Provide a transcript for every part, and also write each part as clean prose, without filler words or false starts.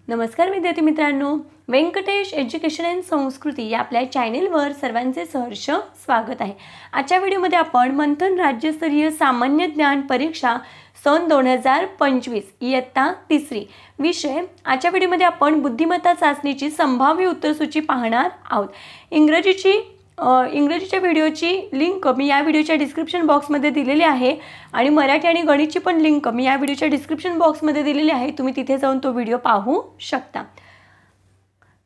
नमस्कार विद्यार्थी मित्रांनो, व्यंकटेश एज्युकेशन अँड संस्कृती या आपल्या चॅनेलवर सर्वांचे सहर्ष स्वागत आहे। आजच्या व्हिडिओमध्ये आपण मंथन राज्यस्तरीय सामान्य ज्ञान परीक्षा सन 2025 इयत्ता 3 विषय आजच्या व्हिडिओमध्ये आपण बुद्धिमत्ता चाचणीची संभाव्य उत्तरसूची पाहणार आहोत। इंग्रजीच्या व्हिडिओची लिंक मी या व्हिडिओच्या डिस्क्रिप्शन बॉक्समध्ये दिलेली आहे आणि मराठी आणि गणितची पण लिंक मी या व्हिडिओच्या डिस्क्रिप्शन बॉक्समध्ये दिलेली आहे। तुम्ही तिथे जाऊन तो व्हिडिओ पाहू शकता।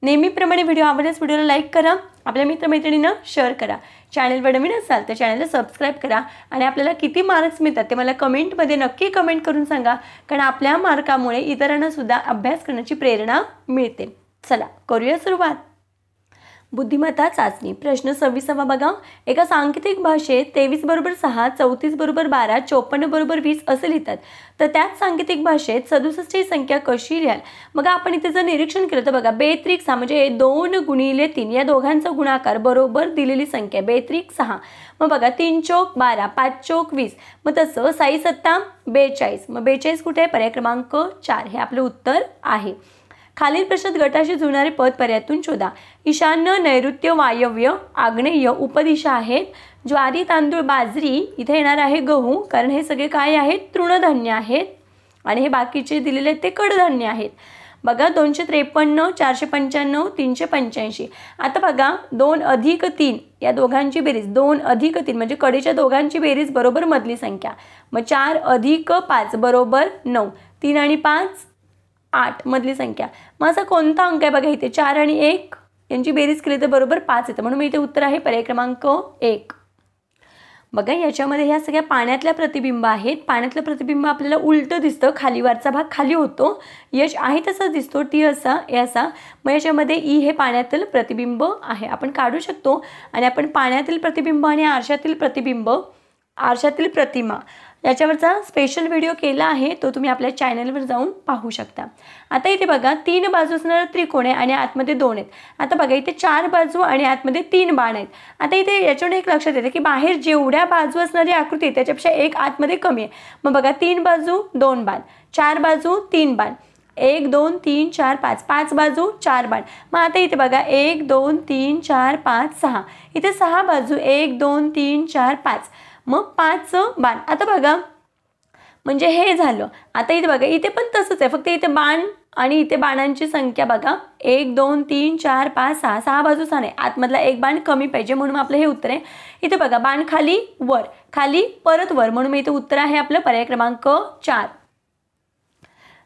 नेहमीप्रमाणे व्हिडिओ आवडल्यास व्हिडिओला लाईक करा, आपल्या मित्रमैत्रिणींना शेअर करा, चॅनलवर नवीन असाल तर चॅनलला सबस्क्राइब करा आणि आपल्याला किती मार्क्स मिळतात ते मला कमेंटमध्ये नक्की कमेंट करून सांगा, कारण आपल्या मार्कामुळे इतरांना सुद्धा अभ्यास करण्याची प्रेरणा मिळते। चला करूया सुरुवात। बुद्धिमत्ता चाचणी प्रश्न 26 बघा। एका सांकेतिक भाषेत 23 = 6, 34 = 12, 54 = 20 असे लिहितात, तर त्याच सांकेतिक भाषेत 67 ही संख्या कशी लिहाल? बघा आपण इथे जर निरीक्षण केलं तर बघा बेत्रिक 6 म्हणजे 2 × 3 या दोघांचा गुणाकार बरोबर दिलेली संख्या बेत्रिक 6। मग बघा 3 चौक 12, 5 चौक 20, मग तसं 6 7 42, मग 42 कुठे आहे? पर्याय क्रमांक 4 हे आपले उत्तर आहे। खालील प्रश्नात गटाशी जुळणारे पद पर्यायातून शोधा। ईशान्य, नैऋत्य, वायव्य, आग्नेय उपदिशा आहेत। ज्वारी, तांदूळ, बाजरी, इथे येणार आहे गहू, कारण हे सगळे काय आहेत? तृणधान्य आहेत आणि हे बाकीचे दिलेले ते कडधान्य आहेत। बघा 253, 495, 385। आता बघा 2 + 3 या दोघांची बेरीज 2 + 3 म्हणजे कडेच्या दोघांची बेरीज बरोबर मधली संख्या, मग 4 + 5 = 9, 3 आणि 5 8 मधली संख्या। मग असा कोणता अंक आहे? बघा इथे 4 आणि 1 यांची बेरीज केली तर बरोबर 5 येतं, म्हणून इथे उत्तर आहे पर्याय क्रमांक 1। बघा याच्यामध्ये ह्या सगळ्या पाण्यातल्या प्रतिबिंब आहेत। पाण्यातलं प्रतिबिंब आपल्याला उलटं दिसतं, खाली वरचा भाग खाली होतो, यश आहे तसाच दिसतो, टी असा याचा। मग याच्यामध्ये ई हे पाण्यातील प्रतिबिंब आहे, आपण काढू शकतो। आणि आपण पाण्यातील प्रतिबिंब आणि आरशातील प्रतिबिंब, आरशातील प्रतिमा याच्यावरचा स्पेशल व्हिडिओ केला आहे, तो तुम्ही आपल्या चॅनलवर जाऊन पाहू शकता। आता इथे बघा 3 बाजू असणारा त्रिकोण आहे आणि आतमध्ये 2 आहेत। आता बघा इथे 4 बाजू आणि आतमध्ये 3 बाण आहेत। आता इथे याच्यावर एक लक्षात येते की बाहेर जेवढ्या बाजू असणारी आकृती आहे त्याच्यापेक्षा एक आतमध्ये कमी आहे। मग बघा 3 बाजू 2 बाण, 4 बाजू 3 बाण, 1 2 3 4 5, 5 बाजू 4 बाण। मग आता इथे बघा 1 2 3 4 5 6, इथे 6 बाजू 1 2 3 4 5, मग 5 बाण। आता बघा म्हणजे हे झालं। आता इथे बघा इथे पण तसंच आहे, फक्त इथे बाण आणि इथे बाणांची संख्या बघा 1 2 3 4 5 6, 6 बाजू 6 नाही, आतमधला एक बाण कमी पाहिजे म्हणून आपलं हे उत्तर आहे। इथे बघा बाण खाली वर, खाली परत वर, म्हणून इथे उत्तर आहे आपलं पर्याय क्रमांक 4।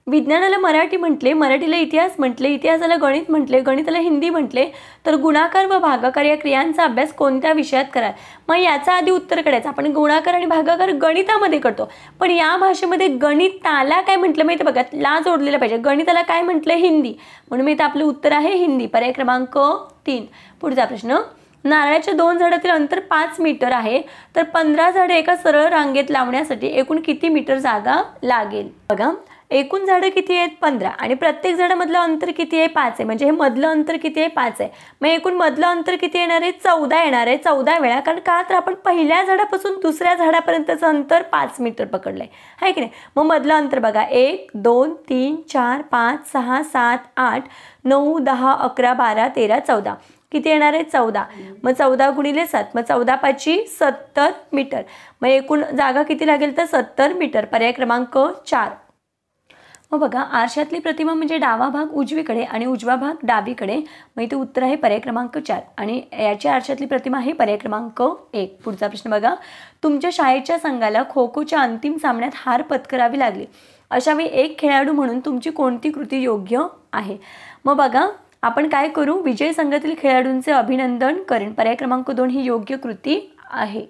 विज्ञानाला मराठी म्हटले, मराठीला इतिहास म्हटले, इतिहासाला गणित म्हटले, गणिताला हिंदी म्हटले, तर गुणाकार व भागाकार या क्रियांचा अभ्यास कोणत्या विषयात कराल? मग याचा आधी उत्तर काढायचं। आपण गुणाकार आणि भागाकार गणितामध्ये करतो, पण या भाषेमध्ये गणिताला काय म्हटलं माहिती बघा, ला जोडलेलं पाहिजे। गणिताला काय म्हटलं? हिंदी, म्हणून इथे आपलं उत्तर आहे हिंदी, पर्याय क्रमांक 3। पुढचा प्रश्न, नारळाच्या 2 झाडातील अंतर 5 मीटर आहे, तर 15 झाडे एका सरळ रांगेत लावण्यासाठी एकूण किती मीटर जागा लागेल? बघा एकूण झाडं किती आहेत? 15 आणि प्रत्येक झाडामधलं अंतर किती आहे? 5 आहे, म्हणजे हे मधलं अंतर किती आहे? 5 आहे। मग एकूण मधलं अंतर किती येणार आहे? 14 येणार आहे, 14 वेळा, कारण का तर आपण पहिल्या झाडापासून दुसऱ्या झाडापर्यंतचं अंतर 5 मीटर पकडलंय, आहे की नाही? मग मधलं अंतर बघा 1 2 3 4 5 6 7 8 9 10 11 12 13 14, किती येणार आहे? 14। मग 14 × 7, मग 14 × 5 = 70 मीटर। मग एकूण जागा किती लागेल? तर 70 मीटर, पर्याय क्रमांक 4। मग बघा आरशातली प्रतिमा म्हणजे डावा भाग उजवीकडे आणि उजवा भाग डावीकडे, मग इथे उत्तर आहे पर्याय क्रमांक 4 आणि याची आरशातली प्रतिमा आहे पर्याय क्रमांक 1। पुढचा प्रश्न बघा, तुमच्या शाळेच्या संघाला खो खोच्या अंतिम सामन्यात हार पत्करावी लागली, अशा वेळी एक खेळाडू म्हणून तुमची कोणती कृती योग्य आहे? मग बघा आपण काय करू, विजय संघातील खेळाडूंचे अभिनंदन करेन, पर्याय क्रमांक 2 ही योग्य कृती आहे।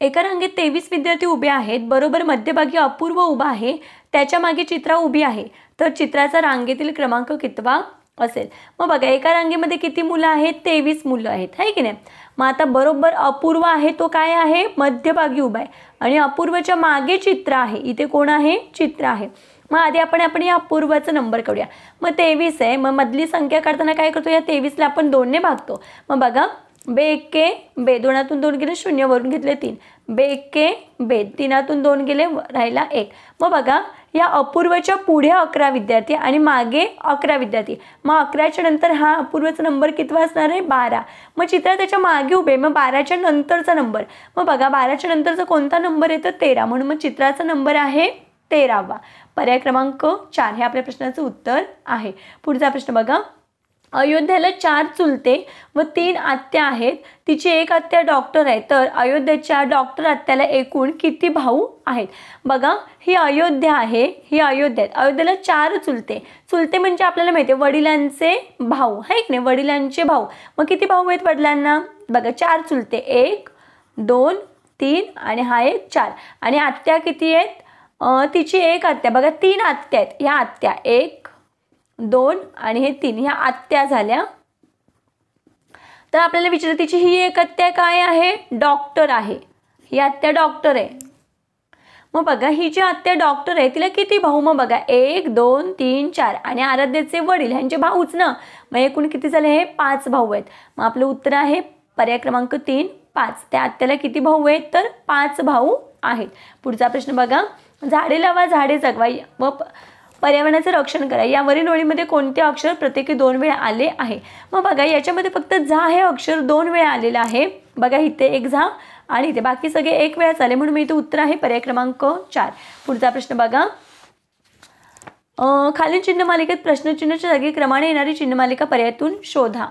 एका रांगेत 23 विद्यार्थी उभे आहेत, बरोबर मध्यभागी अपूर्व उभा आहे, त्याच्या मागे चित्रा उभी आहे, तर चित्राचा रांगेतील क्रमांक कितवा असेल? मग बघा एका रांगेमध्ये किती मुलं आहेत? 23 मुलं आहेत, आहे की नाही? मग आता बरोबर अपूर्व आहे तो काय आहे? मध्यभागी उभा आहे आणि अपूर्वच्या मागे चित्र आहे, इथे कोण आहे? चित्र आहे। मग आधी आपण या अपूर्वाचा नंबर काढूया। मग 23 आहे, मग मधली संख्या काढताना काय करतो? या 23ला आपण 2 ने भागतो। मग बघा बेके बे, 2तून 2 गेले 0, वरून घेतले 3, बेके बे, 3तून 2 गेले राहिला 1। मग बघा या अपूर्वच्या पुढे 11 विद्यार्थी आणि मागे 11 विद्यार्थी, मग 11च्या नंतर हा अपूर्वचा नंबर कितवा असणार आहे 12. मग चित्र त्याच्या मागे उभे, मग 12च्या नंतरचा नंबर, मग बघा 12च्या नंतरचा कोणता नंबर आहे तर 13, म्हणून मग चित्राचा नंबर आहे 13वा. पर्याय क्रमांक 4 हे आपल्या प्रश्नाचं उत्तर आहे. पुढचा प्रश्न बघा. अयोध्येला 4 चुलते व 3 आत्या आहेत. तिची एक आत्या डॉक्टर आहे, तर अयोध्येच्या डॉक्टर आत्याला एकूण किती भाऊ आहेत? बघा ही अयोध्या आहे, ही अयोध्या आहे. अयोध्येला 4 चुलते, चुलते म्हणजे आपल्याला माहिती आहे वडिलांचे भाऊ आहे की नाही, वडिलांचे भाऊ. मग किती भाऊ आहेत वडिलांना? बघा 4 चुलते, 1 2 3 आणि हा एक 4. आणि आत्या किती आहेत? तिची एक आत्या, बघा 3 आत्या आहेत. ह्या आत्या 1 2 आणि हे 3 ह्या आत्या झाल्या. तर आपल्याला विचारलं तिची ही एक आत्या काय आहे? डॉक्टर आहे. ही आत्या डॉक्टर आहे. मग बघा ही जी आत्या डॉक्टर आहे तिला किती भाऊ? मग बघा 1 2 3 4 आणि आराध्याचे वडील ह्यांचे भाऊच ना, मग एकूण किती झाले? हे 5 भाऊ आहेत. मग आपलं उत्तर आहे पर्याय क्रमांक 3 5. त्या आत्याला किती भाऊ आहेत? तर 5 भाऊ आहेत. पुढचा प्रश्न बघा. झाडे लावा झाडे जगवा व पर्यावरणाचे रक्षण करा यावरील ओळीमध्ये कोणते अक्षर प्रत्येकी 2 वेळा आले आहे? मग बघा याच्यामध्ये फक्त झा हे अक्षर 2 वेळा आलेलं आहे. बघा इथे एक झा आणि इथे बाकी सगळे 1 वेळाच आले, म्हणून मी इथे उत्तर आहे पर्याय क्रमांक 4. पुढचा प्रश्न बघा. खालील चिन्ह मालिकेत प्रश्नचिन्हाच्या जागी क्रमाने येणारी चिन्ह मालिका पर्यायातून शोधा.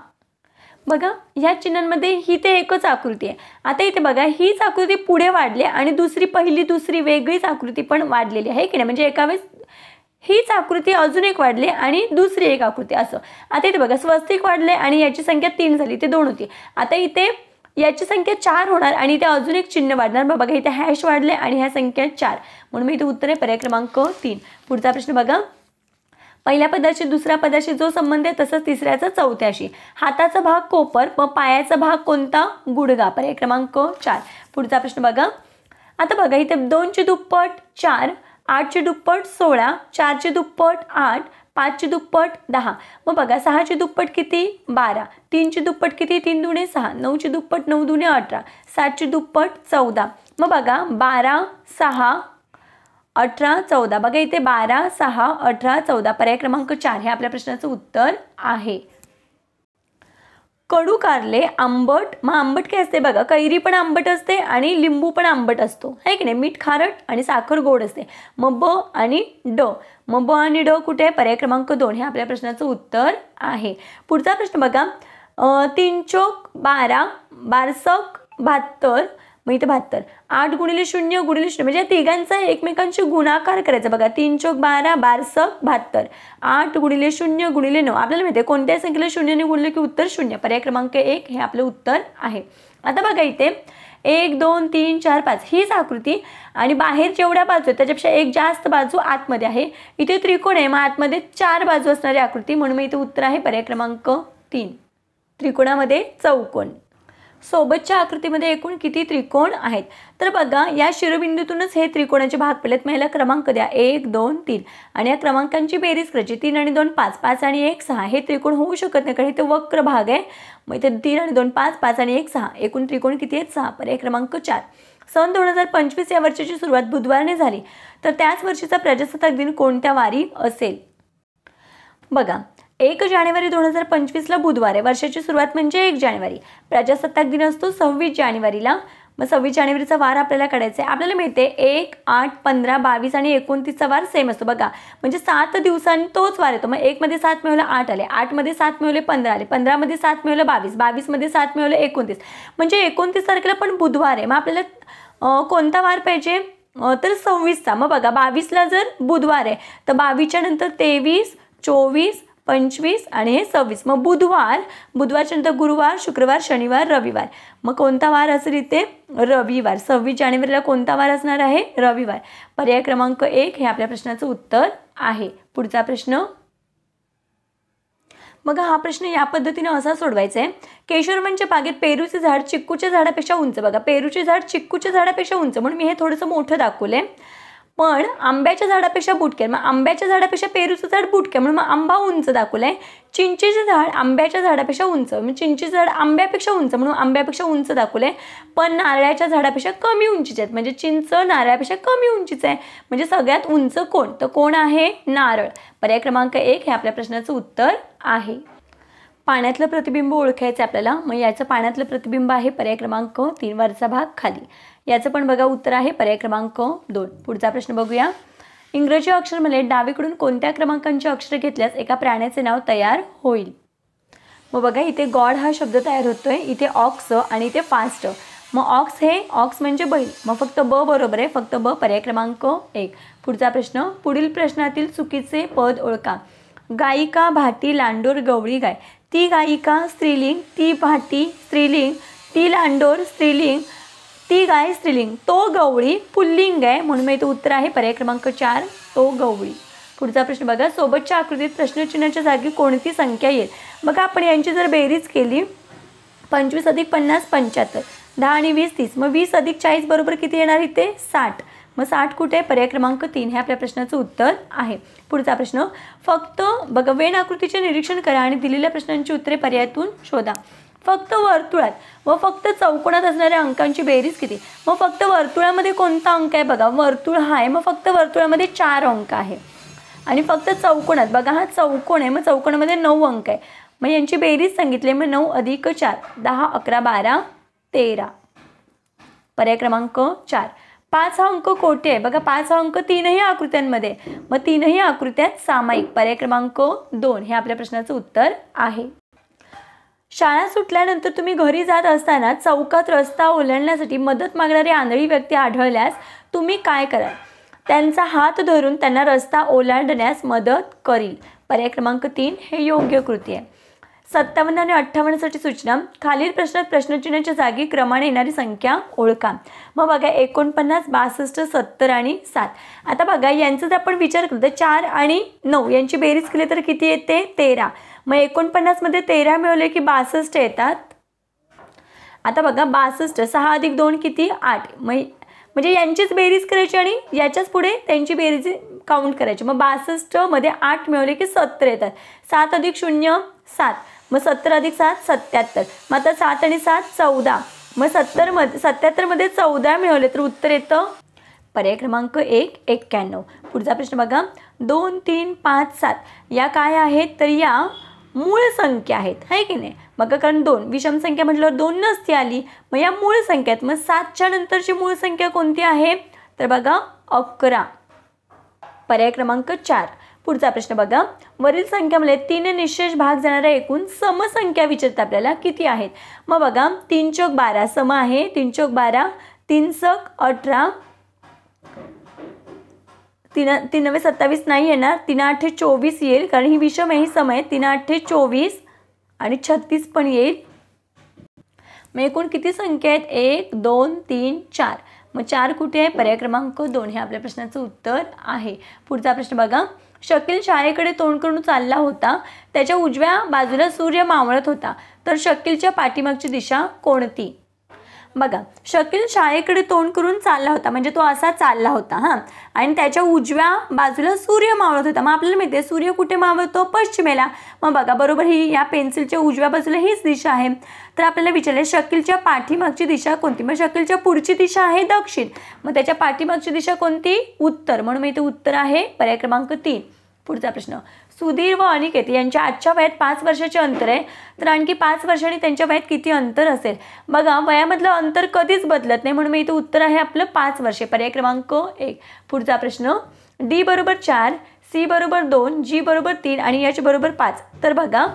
बघा ह्या चिन्हांमध्ये ही ते एकच आकृती आहे. आता इथे बघा हीच आकृती पुढे वाढली आणि दुसरी पहिली दुसरी वेगळीच आकृती पण वाढलेली आहे की नाही, म्हणजे एका वेळेस हीच आकृती अजून एक वाढली आणि दुसरी एक आकृती असं. आता इथे बघा स्वस्तिक वाढले आणि याची संख्या 3 झाली, ते 2 होती. आता इथे याची संख्या 4 होणार आणि इथे अजून एक चिन्ह वाढणार. मग बघा इथे हॅश वाढले आणि ह्या संख्या 4, म्हणून मी इथे उत्तर आहे पर्याय क्रमांक 3. पुढचा प्रश्न बघा. पहिल्या पदाशी दुसऱ्या पदाशी जो संबंध आहे तसंच तिसऱ्याचा चौथ्याशी. हाताचा भाग कोपर व पायाचा भाग कोणता? गुडघा. पर्याय क्रमांक 4. पुढचा प्रश्न बघा. आता बघा इथे 2ची दुप्पट 4, 8ची दुप्पट 16, 4ची दुप्पट 8, 5ची दुप्पट 10. मग बघा 6ची दुप्पट किती? 12, 3ची दुप्पट किती? 3 दुणे 6, 9ची दुप्पट 9 दुणे 18, 7ची दुप्पट 14. मग बघा 12 6 18 14. बघा इथे 12 6 18 14. पर्याय क्रमांक 4 हे आपल्या प्रश्नाचं उत्तर आहे. कडू कारले आंबट. मग आंबट काय असते? बघा कैरी पण आंबट असते आणि लिंबू पण आंबट असतो आहे की नाही. मीठ खारट आणि साखर गोड असते. मग ब आणि ड. मग ब आणि ड कुठे? पर्याय क्रमांक 2 हे आपल्या प्रश्नाचं उत्तर आहे. पुढचा प्रश्न बघा. 3 चोक 12, 12 72. मग इथे 72. 8 गुणिले 0 गुणिले 0 म्हणजे तिघांचा एकमेकांशी गुणाकार करायचा. बघा 3 चोक 12, 12 72. 8 गुणिले 0 गुणिले 9. आपल्याला माहिती आहे कोणत्याही संख्येला 0 ने गुणले की उत्तर 0. पर्याय क्रमांक 1 हे आपलं उत्तर आहे. आता बघा इथे 1 2 3 4 5 हीच आकृती आणि बाहेर जेवढ्या बाजू आहेत त्याच्यापेक्षा एक जास्त बाजू आतमध्ये आहे. इथे त्रिकोण आहे, मग आतमध्ये 4 बाजू असणारी आकृती, म्हणून मी इथे उत्तर आहे पर्याय क्रमांक 3. त्रिकोणामध्ये चौकोन. सोबतच्या आकृतीमध्ये एकूण किती त्रिकोण आहेत? तर बघा या शिरोबिंदूतूनच हे त्रिकोणाचे भाग पडलेत. महिला क्रमांक द्या 1 2 3 आणि या क्रमांकांची बेरीज करायची. 3 आणि 2 5, 5 आणि 1 6. हे त्रिकोण होऊ शकत नाही कारण इथे वक्र भाग आहे. मग इथे 3 आणि 2 5, 5 आणि 1 6. एकूण त्रिकोण किती आहेत? 6. पर्याय क्रमांक 4. सन 2025 या वर्षाची सुरुवात बुधवारने झाली, तर त्याच वर्षीचा प्रजासत्ताक दिन कोणत्या वारी असेल? बघा 1 जानेवारी 2025ला बुधवार आहे. वर्षाची सुरुवात म्हणजे 1 जानेवारी. प्रजासत्ताक दिन असतो 26 जानेवारीला. मग 26 जानेवारीचा वार आपल्याला काढायचा आहे. आपल्याला मिळते 1 8 15 22 आणि 29चा वार सेम असतो. बघा म्हणजे 7 दिवसांनी तोच वार येतो. मग 1 मध्ये 7 मिळवलं 8 आले, 8 मध्ये 7 मिळवले 15 आले, 15 मध्ये 7 मिळवलं 22, 22 मध्ये 7 मिळवले 29. म्हणजे 29 तारखेला पण बुधवार आहे. मग आपल्याला कोणता वार पाहिजे? तर 26चा. मग बघा 22ला जर बुधवार आहे तर 22च्या नंतर 23 24 25 आणि हे 26. मग बुधवारच्या नंतर गुरुवार शुक्रवार शनिवार रविवार. मग कोणता वार असेल इथे? रविवार. 26 जानेवारीला कोणता वार असणार आहे? रविवार. पर्याय क्रमांक 1 हे आपल्या प्रश्नाचं उत्तर आहे. पुढचा प्रश्न मग हा प्रश्न या पद्धतीने असा सोडवायचा आहे. केशरवनच्या बागेत पेरूचे झाड चिक्कूच्या झाडापेक्षा उंच. बघा पेरूचे झाड चिक्कूच्या झाडापेक्षा उंच, म्हणून मी हे थोडंसं मोठं दाखवलंय. पण आंब्याच्या झाडापेक्षा बुटके, मग आंब्याच्या झाडापेक्षा पेरूचं झाड बुटके म्हणून मग आंबा उंच दाखवलं आहे. चिंचेचं झाड आंब्याच्या झाडापेक्षा उंच, मग चिंचेचं झाड आंब्यापेक्षा उंच म्हणून आंब्यापेक्षा उंच दाखवलं आहे. पण नारळाच्या झाडापेक्षा कमी उंचीचे आहेत, म्हणजे चिंच नारळापेक्षा कमी उंचीचं आहे. म्हणजे सगळ्यात उंच कोण, तर कोण आहे, नारळ. पर्याय क्रमांक 1 हे आपल्या प्रश्नाचं उत्तर आहे. पाण्यातलं प्रतिबिंब ओळखायचं आपल्याला, मग याचं पाण्यातलं प्रतिबिंब आहे पर्याय क्रमांक 3 वरचा भाग खाली. याचं पण बघा उत्तर आहे पर्याय क्रमांक 2. पुढचा प्रश्न बघूया. इंग्रजी अक्षरमध्ये डावीकडून कोणत्या क्रमांकांचे अक्षर घेतल्यास एका प्राण्याचे नाव तयार होईल. मग बघा इथे गॉड हा शब्द तयार होतोय, इथे ऑक्स आणि इथे फास्ट. मग ऑक्स म्हणजे बैल, मग फक्त ब बरोबर आहे, फक्त ब पर्याय क्रमांक 1. पुढचा प्रश्न. पुढील प्रश्नातील चुकीचे पद ओळखा. गायिका, भाटी, लांडोर, गवळी गाय. ती गायिका स्त्रीलिंग, ती भाटी स्त्रीलिंग, ती लांडोर स्त्रीलिंग, ती गाय स्त्रीलिंग, तो गवळी पुल्लिंग आहे म्हणून इथे उत्तर आहे पर्याय क्रमांक 4 तो गवळी. पुढचा प्रश्न बघा. सोबतच्या आकृतीत प्रश्नचिन्हाच्या जागी कोणती संख्या येईल. बघा आपण यांची जर बेरीज केली 25 + 50 75, 10 आणि 20 30, मग 20 + 40 बरोबर किती येणार इथे 60. मग 60 कुठे, पर्याय क्रमांक 3 हे आपल्या प्रश्नाचं उत्तर आहे. पुढचा प्रश्न. फक्त बघा वेण आकृतीचे निरीक्षण करा आणि दिलेल्या प्रश्नांची उत्तरे पर्यायातून शोधा. फक्त वर्तुळात व फक्त चौकोनात असणाऱ्या अंकांची बेरीज किती. मग फक्त वर्तुळामध्ये कोणता अंक आहे, बघा वर्तुळ हा आहे, मग फक्त वर्तुळामध्ये 4 अंक आहे. आणि फक्त चौकोनात बघा हा चौकोन आहे, मग चौकोनामध्ये 9 अंक आहे. मग यांची बेरीज सांगितली, मग 9 + 4 10 11 12 13 पर्याय क्रमांक 4. 5 हा अंक कोठे आहे, बघा 5 हा अंक 3ही आकृत्यांमध्ये, मग 3ही आकृत्यात सामायिक पर्याय क्रमांक 2 हे आपल्या प्रश्नाचं उत्तर आहे. शाळा सुटल्यानंतर तुम्ही घरी जात असताना चौकात रस्ता ओलांडण्यासाठी मदत मागणारी आंधळी व्यक्ती आढळल्यास तुम्ही काय कराल. त्यांचा हात धरून त्यांना रस्ता ओलांडण्यास मदत करील. पर्याय क्रमांक 3 हे योग्य कृती आहे. 57 आणि 58 साठी सूचना. खालील प्रश्नात प्रश्नचिन्हाच्या जागी क्रमाने येणारी संख्या ओळखा. मग बघा 49 62 70 आणि 7. आता बघा यांचा जर आपण विचार केला तर 4 आणि 9 यांची बेरीज केली तर किती येते 13. मग 49 मध्ये 13 मिळवले की 62 येतात. आता बघा 62 6 + 2 किती 8. म्हणजे यांचीच बेरीज करायची आणि याच्याच पुढे त्यांची बेरीज काउंट करायची. मग 62 मध्ये 8 मिळवले की 70 येतात. 7 + 0 7, मग 70 + 7 77. मग आता 7 आणि 7 14, मग 77 मध्ये 14 मिळवले तर उत्तर येतं पर्याय क्रमांक 1 91. पुढचा प्रश्न बघा. 2 3 5 7 या काय आहेत, तर या मूळ संख्या आहेत, आहे की नाही. बघा कारण 2 विषम संख्या म्हटल्यावर 2 नसती आली, मग या मूळ संख्या आहेत. मग 7च्या नंतरची मूळ संख्या कोणती आहे, तर बघा 11 पर्याय क्रमांक 4. पुढचा प्रश्न बघा. वरील संख्यामध्ये 3 निशेष भाग जाणाऱ्या एकूण समसंख्या विचारतात आपल्याला किती आहेत. मग बघा 3 × 12 सम आहे, 3 × 12 3 × 18 3 × 27 नाही येणार, 3 × 8 24 येईल कारण ही विषम आहे, ही सम आहे. 3 × 8 24 आणि 36 पण येईल. मग एकूण किती संख्या आहेत 1 2 3 4. मग 4 कुठे आहे, पर्याय क्रमांक 2 हे आपल्या प्रश्नाचं उत्तर आहे. पुढचा प्रश्न बघा. शकील शाळेकडे तोंड करून चालला होता, त्याच्या उजव्या बाजूला सूर्य मावळत होता, तर शकीलच्या पाठीमागची दिशा कोणती. बघा शकील शाळेकडे तोंड करून चालला होता म्हणजे तो असा चालला होता हां, आणि त्याच्या उजव्या बाजूला सूर्य मावळत होता. मग आपल्याला माहिती आहे सूर्य कुठे मावळतो, पश्चिमेला. मग बघा बरोबर ही या पेन्सिलच्या उजव्या बाजूला हीच दिशा आहे. तर आपल्याला विचारले शकीलच्या पाठीमागची दिशा कोणती. मग शकीलच्या पुढची दिशा आहे दक्षिण, मग त्याच्या पाठीमागची दिशा कोणती, उत्तर. म्हणून मी इथे उत्तर आहे पर्याय क्रमांक 3. पुढचा प्रश्न. सुधीर व अनिकेत यांच्या आजच्या वयात 5 वर्षाचे अंतर आहे, तर आणखी 5 वर्षांनी त्यांच्या वयात किती अंतर असेल. बघा वयामधलं अंतर कधीच बदलत नाही म्हणून मी इथे उत्तर आहे आपलं 5 वर्षे पर्याय क्रमांक 1. पुढचा प्रश्न. D = 4, C = 2, G = 3 आणि H = 5. तर बघा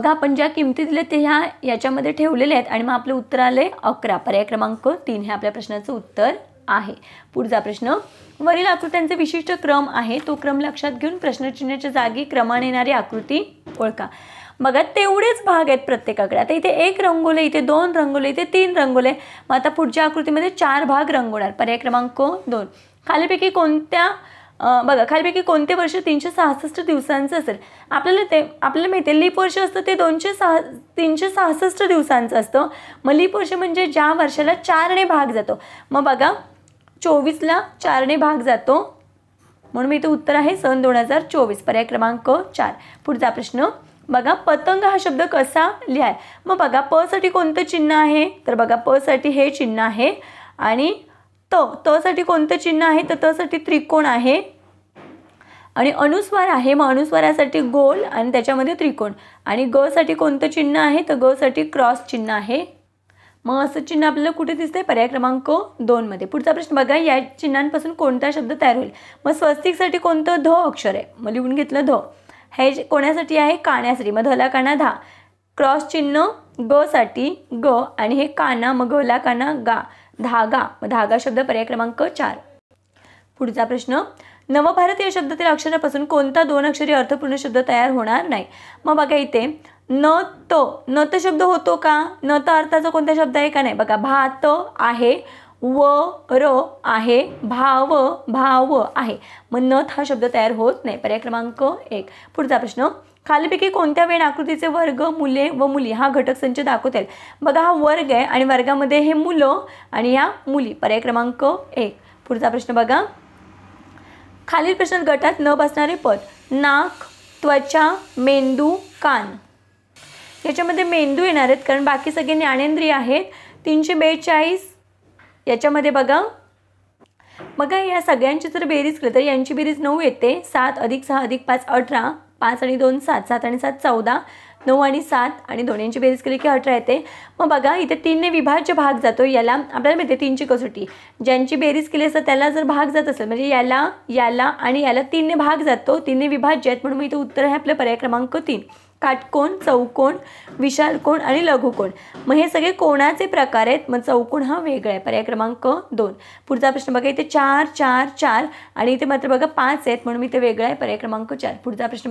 आपण ज्या किमती दिल्या ते याच्यामध्ये ठेवलेले आहेत आणि मग आपलं उत्तर आले 11 पर्याय क्रमांक 3 हे आपल्या प्रश्नाचं उत्तर आहे. पुढचा प्रश्न. वरील आकृत्यांचे विशिष्ट क्रम आहे, तो क्रम लक्षात घेऊन प्रश्नचिन्हाच्या जागी क्रमाने येणारी आकृती ओळखा. बघा तेवढेच भाग आहेत प्रत्येकाकडे. आता इथे 1 रंगवले, इथे 2 रंगवले, इथे 3 रंगवले. मग आता पुढच्या आकृतीमध्ये 4 भाग रंगवणार पर्याय क्रमांक 2. खालीपैकी कोणते वर्ष 366 दिवसांचं असेल. आपल्याला माहिती आहे लीप वर्ष असतं ते 366 दिवसांचं असतं. मग लीप वर्ष म्हणजे ज्या वर्षाला 4ने भाग जातो. मग बघा 24ला 4ने भाग जातो, म्हणून मी इथे उत्तर आहे सन 2024, पर्याय क्रमांक 4. पुढचा प्रश्न बघा, पतंग हा शब्द कसा लिहाय? मग बघा प साठी कोणतं चिन्ह आहे? तर बघा प साठी हे चिन्ह आहे आणि त साठी कोणतं चिन्ह आहे? तर त साठी त्रिकोण आहे आणि अनुस्वार आहे, मग अनुस्वारासाठी गोल आणि त्याच्यामध्ये त्रिकोण. आणि ग साठी कोणतं चिन्ह आहे? तर ग साठी क्रॉस चिन्ह आहे. मग असं चिन्ह आपल्याला कुठे दिसते? पर्याय क्रमांक 2 मध्ये. पुढचा प्रश्न बघा, या चिन्हांपासून कोणता शब्द तयार होईल? मग स्वस्तिकसाठी कोणतं ध अक्षर आहे? मग लिहून घेतलं ध. हे कोणासाठी आहे? काण्यासाठी, मग धला काना धा. क्रॉस चिन्ह ग साठी ग आणि हे काना, मग गला काना गा, धागा, मग धागा शब्द पर्याय क्रमांक 4. पुढचा प्रश्न, नवभारत या शब्दातील अक्षरापासून कोणता 2 अक्षरी अर्थपूर्ण शब्द तयार होणार नाही? मग बघा इथे न त शब्द होतो का? न त अर्थाचा कोणता शब्द आहे का? नाही. बघा भात आहे, व र आहे, भाव आहे, मग नथ हा शब्द तयार होत नाही. पर्याय क्रमांक 1. पुढचा प्रश्न, खालीपैकी कोणत्या वेण आकृतीचे वर्ग, मुले व मुली हा घटक संच दाखवता येईल? बघा हा वर्ग आहे आणि वर्गामध्ये हे मुलं आणि ह्या मुली. पर्याय क्रमांक 1. पुढचा प्रश्न बघा, खालील प्रश्नात गटात न बसणारे पद. नाक, त्वचा, मेंदू, कान. याच्यामध्ये मेंदू येणार आहेत कारण बाकी सगळे ज्ञानेंद्रिय आहेत. 342 याच्यामध्ये बघा या सगळ्यांची जर बेरीज केली तर यांची बेरीज 9 येते. 7 + 6 + 5 18, 5 आणि 2 7, 7 आणि 7 14, 9 आणि 7 आणि 2 यांची बेरीज केली की 18 येते. मग बघा इथे 3ने विभाज्य भाग जातो. याला आपल्याला माहिती आहे 3ची कसोटी, ज्यांची बेरीज केली असतं त्याला जर भाग जात असेल म्हणजे याला आणि याला 3ने भाग जातो, 3ने विभाज्य आहेत, म्हणून इथे उत्तर आहे आपलं पर्याय क्रमांक 3. काटकोण, चौकोन, विशाल कोण आणि लघुकोण. मग हे सगळे कोणाचे प्रकार आहेत? मग चौकोन हा वेगळा आहे. पर्याय क्रमांक 2. पुढचा प्रश्न बघा, इथे 4 4 4 आणि इथे मात्र बघा 5 आहेत, म्हणून इथे वेगळा आहे. पर्याय क्रमांक 4. पुढचा प्रश्न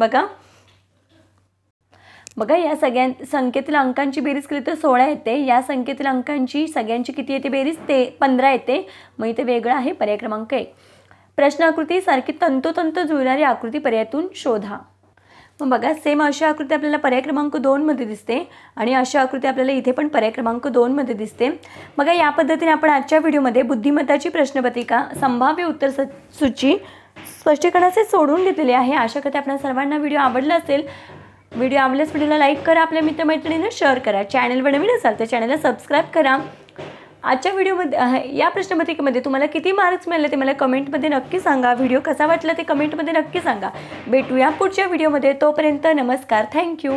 बघा या सगळ्या संख्येतील अंकांची बेरीज केली तर 16 येते. या संख्येतील अंकांची सगळ्यांची किती येते बेरीज? ते 15 येते, मग इथे वेगळं आहे. पर्याय क्रमांक 1. प्रश्न आकृती सारखी तंतोतंत जुळणारी आकृती पर्यायातून शोधा. मग बघा सेम अशी आकृती आपल्याला पर्याय क्रमांक 2 मध्ये दिसते आणि अशी आकृती आपल्याला इथे पण पर्याय क्रमांक 2 मध्ये दिसते. बघा या पद्धतीने आपण आजच्या व्हिडिओमध्ये बुद्धिमत्ताची प्रश्नपत्रिका, संभाव्य उत्तर सूची स्पष्टीकरणाचे सोडून घेतलेली आहे. आशा करते आपल्या सर्वांना व्हिडिओ आवडला असेल. व्हिडिओ आवडल्यास व्हिडिओला लाईक करा, आपल्या मित्रमैत्रिणींना शेअर करा. चॅनलवर नवीन असाल तर चॅनलला सबस्क्राईब करा. आजच्या व्हिडिओमध्ये या प्रश्नपत्रिकेमध्ये तुम्हाला किती मार्क्स मिळाले ते मला कमेंटमध्ये नक्की सांगा. व्हिडिओ कसा वाटला ते कमेंटमध्ये नक्की सांगा. भेटूया पुढच्या व्हिडिओमध्ये. तोपर्यंत नमस्कार. थँक्यू.